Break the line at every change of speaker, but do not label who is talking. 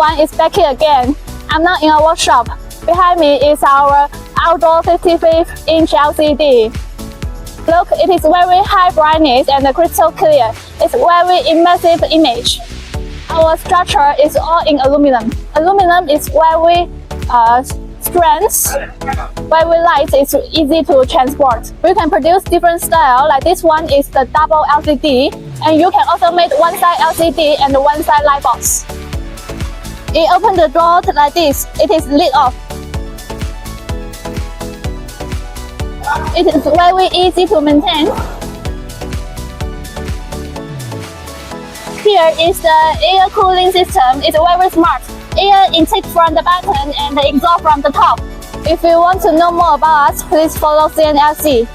everyone, it's Becky again. I'm now in a workshop. Behind me is our outdoor 55-inch LCD. Look, it is very high brightness and crystal clear. It's very immersive image. Our structure is all in aluminum. Aluminum is very strength, very light, it's easy to transport. We can produce different style, like this one is the double LCD, and you can also make one side LCD and one side light box. You open the door like this, it is lid off. It is very easy to maintain. Here is the air cooling system. It's very smart. Air intake from the button and the exhaust from the top. If you want to know more about us, please follow CNLC.